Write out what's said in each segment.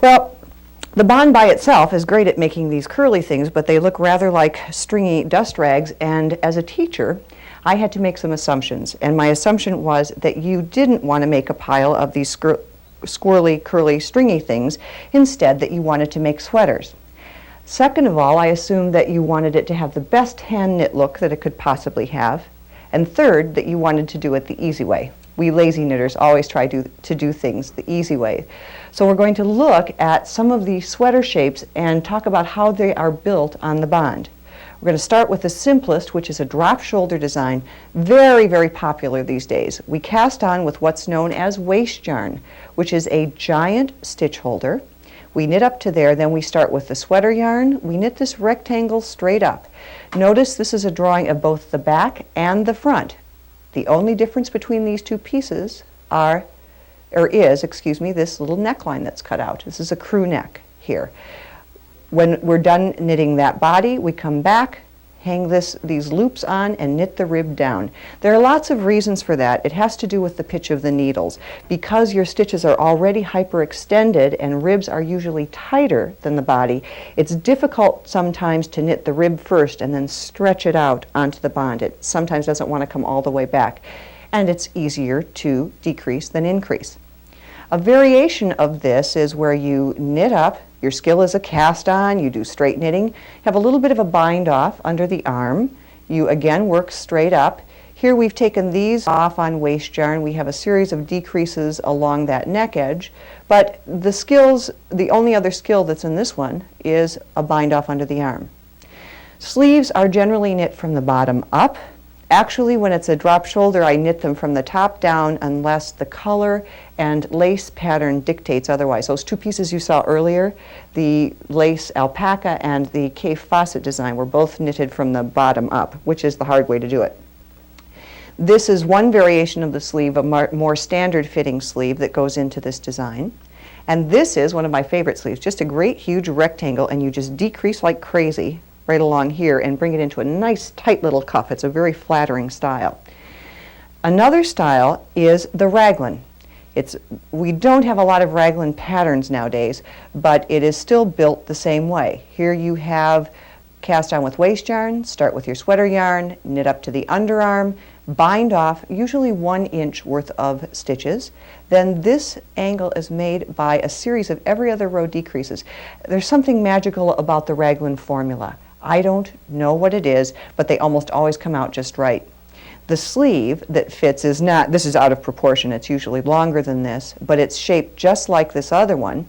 Well, the bond by itself is great at making these curly things, but they look rather like stringy dust rags, and as a teacher, I had to make some assumptions, and my assumption was that you didn't want to make a pile of these squirrely, curly, stringy things, instead that you wanted to make sweaters. Second of all, I assumed that you wanted it to have the best hand knit look that it could possibly have, and third, that you wanted to do it the easy way. We lazy knitters always try to do things the easy way. So we're going to look at some of the sweater shapes and talk about how they are built on the bond. We're going to start with the simplest, which is a drop shoulder design, very, very popular these days. We cast on with what's known as waist yarn, which is a giant stitch holder. We knit up to there, then we start with the sweater yarn. We knit this rectangle straight up. Notice this is a drawing of both the back and the front. The only difference between these two pieces is this little neckline that's cut out. This is a crew neck here. When we're done knitting that body, we come back, hang these loops on, and knit the rib down. There are lots of reasons for that. It has to do with the pitch of the needles. Because your stitches are already hyperextended and ribs are usually tighter than the body, it's difficult sometimes to knit the rib first and then stretch it out onto the bond. It sometimes doesn't want to come all the way back. And it's easier to decrease than increase. A variation of this is where you knit up. Your skill is a cast on, you do straight knitting, have a little bit of a bind off under the arm. You again work straight up. Here we've taken these off on waist yarn. We have a series of decreases along that neck edge, but the only other skill that's in this one is a bind off under the arm. Sleeves are generally knit from the bottom up. Actually, when it's a drop shoulder, I knit them from the top down unless the color and lace pattern dictates otherwise. Those two pieces you saw earlier, the lace alpaca and the Kay Fawcett design, were both knitted from the bottom up, which is the hard way to do it. This is one variation of the sleeve, a more standard fitting sleeve that goes into this design. And this is one of my favorite sleeves, just a great huge rectangle, and you just decrease like crazy right along here and bring it into a nice tight little cuff. It's a very flattering style. Another style is the raglan. We don't have a lot of raglan patterns nowadays, but it is still built the same way. Here you have cast on with waist yarn, start with your sweater yarn, knit up to the underarm, bind off usually 1 inch worth of stitches. Then this angle is made by a series of every other row decreases. There's something magical about the raglan formula. I don't know what it is, but they almost always come out just right. The sleeve that fits is not, this is out of proportion, it's usually longer than this, but it's shaped just like this other one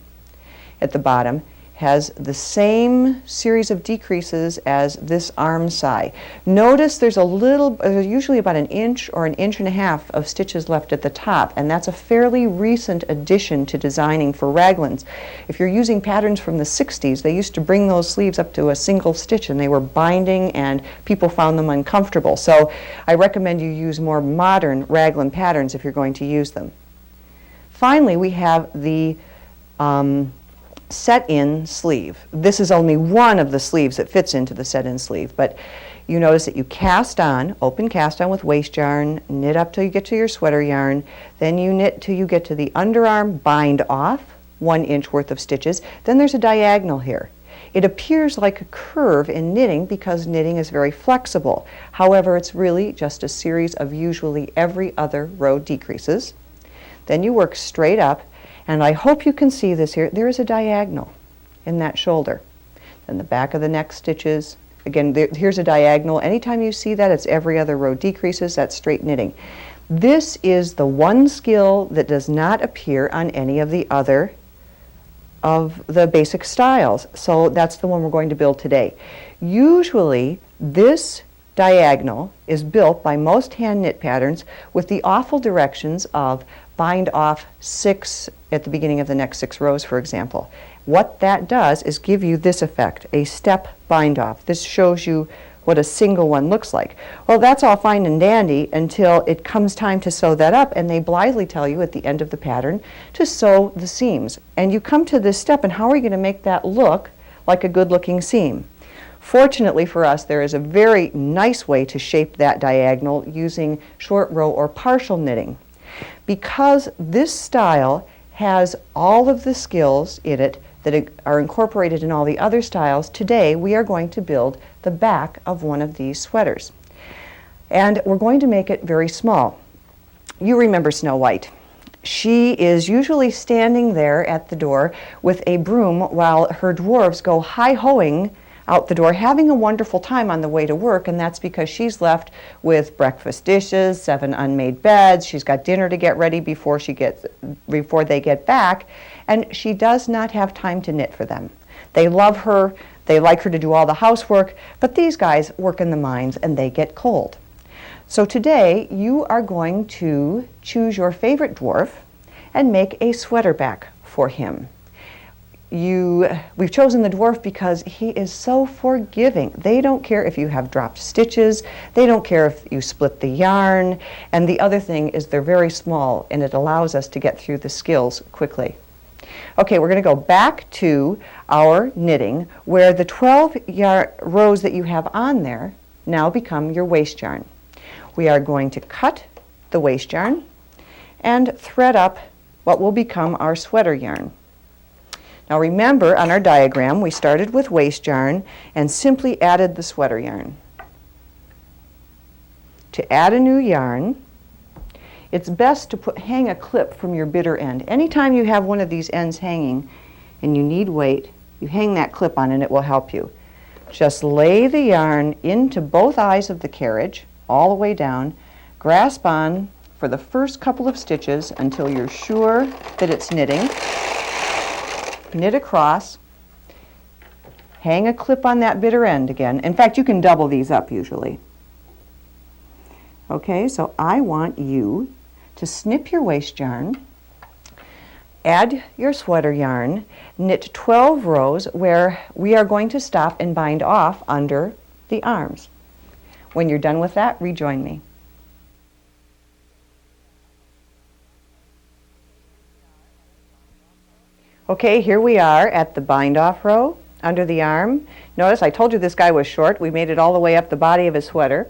at the bottom, has the same series of decreases as this arm side. Notice there's usually about 1 inch or 1.5 inches of stitches left at the top, and that's a fairly recent addition to designing for raglans. If you're using patterns from the 60s, they used to bring those sleeves up to a single stitch, and they were binding, and people found them uncomfortable. So I recommend you use more modern raglan patterns if you're going to use them. Finally, we have the set-in sleeve. This is only one of the sleeves that fits into the set-in sleeve, but you notice that you cast on, open cast on with waist yarn, knit up till you get to your sweater yarn, then you knit till you get to the underarm, bind off 1 inch worth of stitches, then there's a diagonal here. It appears like a curve in knitting because knitting is very flexible. However, it's really just a series of usually every other row decreases. Then you work straight up, and I hope you can see this here. There is a diagonal in that shoulder. Then the back of the neck stitches. Again, here's a diagonal. Anytime you see that, it's every other row decreases. That's straight knitting. This is the one skill that does not appear on any of the other of the basic styles. So that's the one we're going to build today. Usually, this diagonal is built by most hand knit patterns with the awful directions of bind off 6 at the beginning of the next 6 rows, for example. What that does is give you this effect, a step bind off. This shows you what a single one looks like. Well, that's all fine and dandy until it comes time to sew that up, and they blithely tell you at the end of the pattern to sew the seams. And you come to this step, and how are you going to make that look like a good-looking seam? Fortunately for us, there is a very nice way to shape that diagonal using short row or partial knitting. Because this style has all of the skills in it that are incorporated in all the other styles. Today we are going to build the back of one of these sweaters. And we're going to make it very small. You remember Snow White. She is usually standing there at the door with a broom while her dwarves go hi-hoing out the door, having a wonderful time on the way to work, and that's because she's left with breakfast dishes, 7 unmade beds, she's got dinner to get ready before they get back, and she does not have time to knit for them. They love her, they like her to do all the housework, but these guys work in the mines and they get cold. So today you are going to choose your favorite dwarf and make a sweater back for him. We've chosen the dwarf because he is so forgiving. They don't care if you have dropped stitches, they don't care if you split the yarn, and the other thing is they're very small and it allows us to get through the skills quickly. Okay, we're going to go back to our knitting where the 12 rows that you have on there now become your waist yarn. We are going to cut the waist yarn and thread up what will become our sweater yarn. Now remember, on our diagram, we started with waist yarn and simply added the sweater yarn. To add a new yarn, it's best to hang a clip from your bitter end. Anytime you have one of these ends hanging and you need weight, you hang that clip on and it will help you. Just lay the yarn into both eyes of the carriage, all the way down, grasp on for the first couple of stitches until you're sure that it's knitting. Knit across, hang a clip on that bitter end again. In fact, you can double these up usually. Okay, so I want you to snip your waist yarn, add your sweater yarn, knit 12 rows where we are going to stop and bind off under the arms. When you're done with that, rejoin me. Okay, here we are at the bind off row under the arm. Notice I told you this guy was short. We made it all the way up the body of his sweater.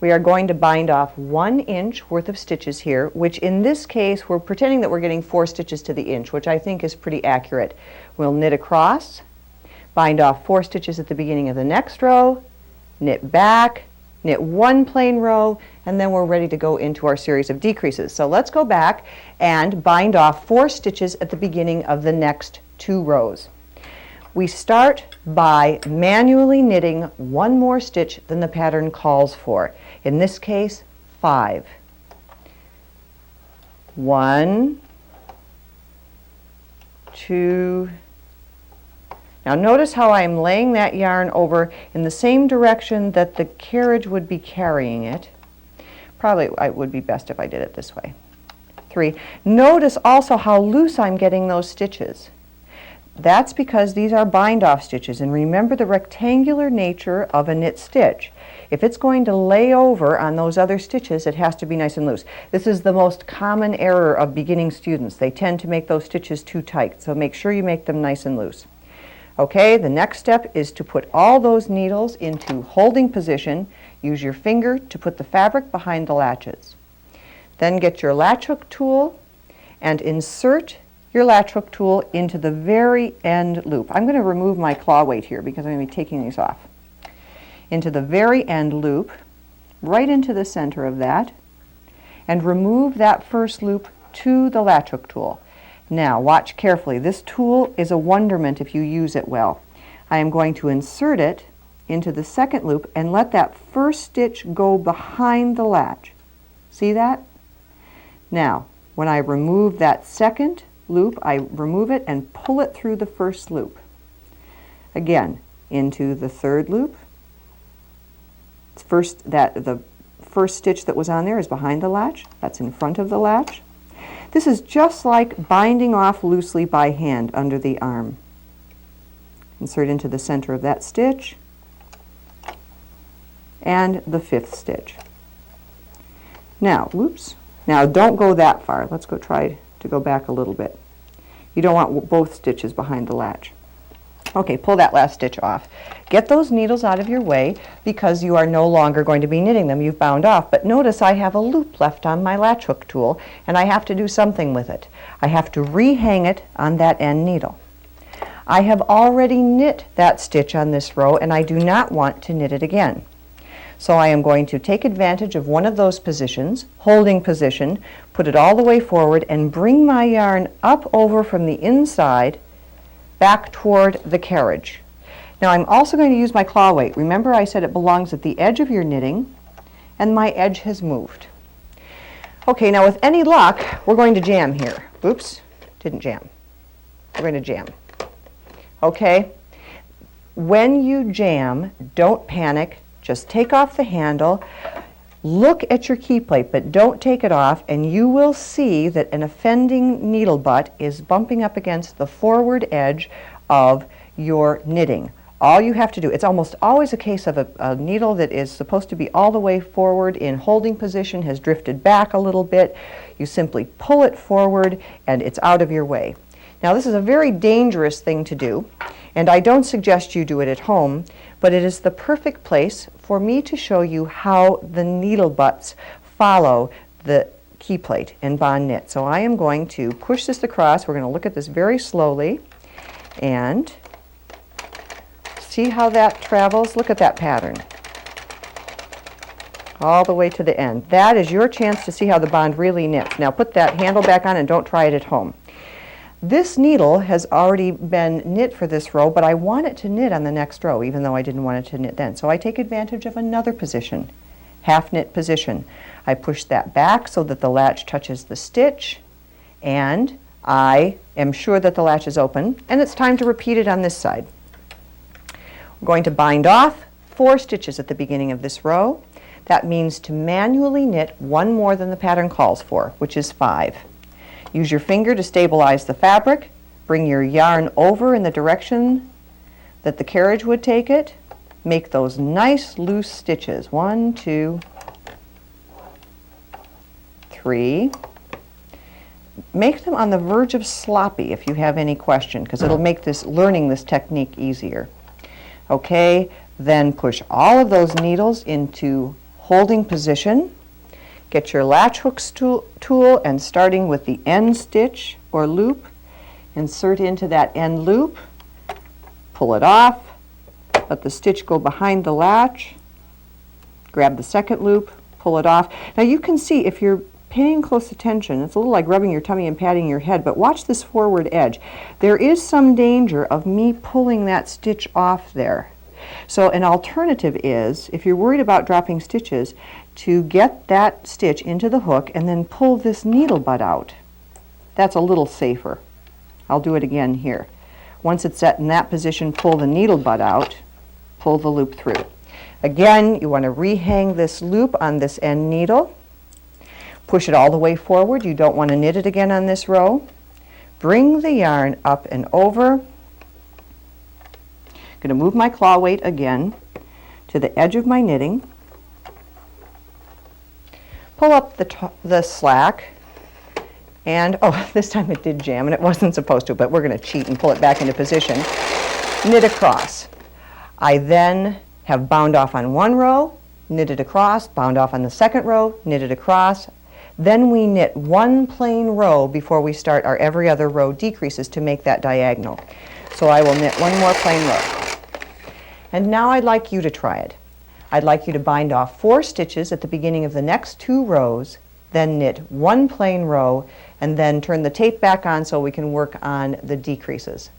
We are going to bind off 1 inch worth of stitches here, which in this case we're pretending that we're getting 4 stitches to the inch, which I think is pretty accurate. We'll knit across, bind off 4 stitches at the beginning of the next row, knit back, knit 1 plain row, and then we're ready to go into our series of decreases. So let's go back and bind off 4 stitches at the beginning of the next 2 rows. We start by manually knitting 1 more stitch than the pattern calls for. In this case, 5. 1, 2. Now notice how I'm laying that yarn over in the same direction that the carriage would be carrying it. Probably it would be best if I did it this way. 3. Notice also how loose I'm getting those stitches. That's because these are bind-off stitches, and remember the rectangular nature of a knit stitch. If it's going to lay over on those other stitches, it has to be nice and loose. This is the most common error of beginning students. They tend to make those stitches too tight, so make sure you make them nice and loose. Okay, the next step is to put all those needles into holding position. Use your finger to put the fabric behind the latches. Then get your latch hook tool and insert your latch hook tool into the very end loop. I'm going to remove my claw weight here because I'm going to be taking these off. Into the very end loop, right into the center of that, and remove that first loop to the latch hook tool. Now watch carefully. This tool is a wonderment if you use it well. I am going to insert it into the second loop and let that first stitch go behind the latch. See that? Now, when I remove that second loop, I remove it and pull it through the first loop. Again, into the third loop. The first stitch that was on there is behind the latch. That's in front of the latch. This is just like binding off loosely by hand under the arm. Insert into the center of that stitch and the fifth stitch. Now, whoops. Now don't go that far. Let's try to go back a little bit. You don't want both stitches behind the latch. Okay, pull that last stitch off. Get those needles out of your way because you are no longer going to be knitting them. You've bound off, but notice I have a loop left on my latch hook tool and I have to do something with it. I have to rehang it on that end needle. I have already knit that stitch on this row and I do not want to knit it again. So I am going to take advantage of one of those positions, holding position, put it all the way forward and bring my yarn up over from the inside back toward the carriage. Now I'm also going to use my claw weight. Remember I said it belongs at the edge of your knitting and my edge has moved. Okay, now with any luck we're going to jam here. Oops, didn't jam. We're going to jam. Okay, when you jam, don't panic. Just take off the handle, look at your key plate, but don't take it off, and you will see that an offending needle butt is bumping up against the forward edge of your knitting. All you have to do, it's almost always a case of a needle that is supposed to be all the way forward in holding position, has drifted back a little bit. You simply pull it forward and it's out of your way. Now this is a very dangerous thing to do, and I don't suggest you do it at home, but it is the perfect place for me to show you how the needle butts follow the key plate in bond knit. So I am going to push this across. We're going to look at this very slowly and see how that travels. Look at that pattern all the way to the end. That is your chance to see how the bond really knits. Now put that handle back on and don't try it at home. This needle has already been knit for this row, but I want it to knit on the next row, even though I didn't want it to knit then. So I take advantage of another position, half knit position. I push that back so that the latch touches the stitch, and I am sure that the latch is open, and it's time to repeat it on this side. We're going to bind off 4 stitches at the beginning of this row. That means to manually knit one more than the pattern calls for, which is 5. Use your finger to stabilize the fabric. Bring your yarn over in the direction that the carriage would take it. Make those nice loose stitches. 1, 2, 3. Make them on the verge of sloppy if you have any question, because it'll make learning this technique easier. Okay, then push all of those needles into holding position. Get your latch hooks tool and starting with the end stitch or loop, insert into that end loop, pull it off, let the stitch go behind the latch, grab the second loop, pull it off. Now you can see if you're paying close attention, it's a little like rubbing your tummy and patting your head, but watch this forward edge. There is some danger of me pulling that stitch off there. So an alternative is, if you're worried about dropping stitches, to get that stitch into the hook and then pull this needle butt out. That's a little safer. I'll do it again here. Once it's set in that position, pull the needle butt out, pull the loop through. Again, you want to rehang this loop on this end needle. Push it all the way forward. You don't want to knit it again on this row. Bring the yarn up and over. I'm going to move my claw weight again to the edge of my knitting. Pull up the slack, and oh, this time it did jam and it wasn't supposed to, but we're going to cheat and pull it back into position. Knit across. I then have bound off on one row, knitted across, bound off on the second row, knitted across. Then we knit one plain row before we start our every other row decreases to make that diagonal. So I will knit one more plain row. And now I'd like you to try it. I'd like you to bind off 4 stitches at the beginning of the next 2 rows, then knit one plain row, and then turn the tape back on so we can work on the decreases.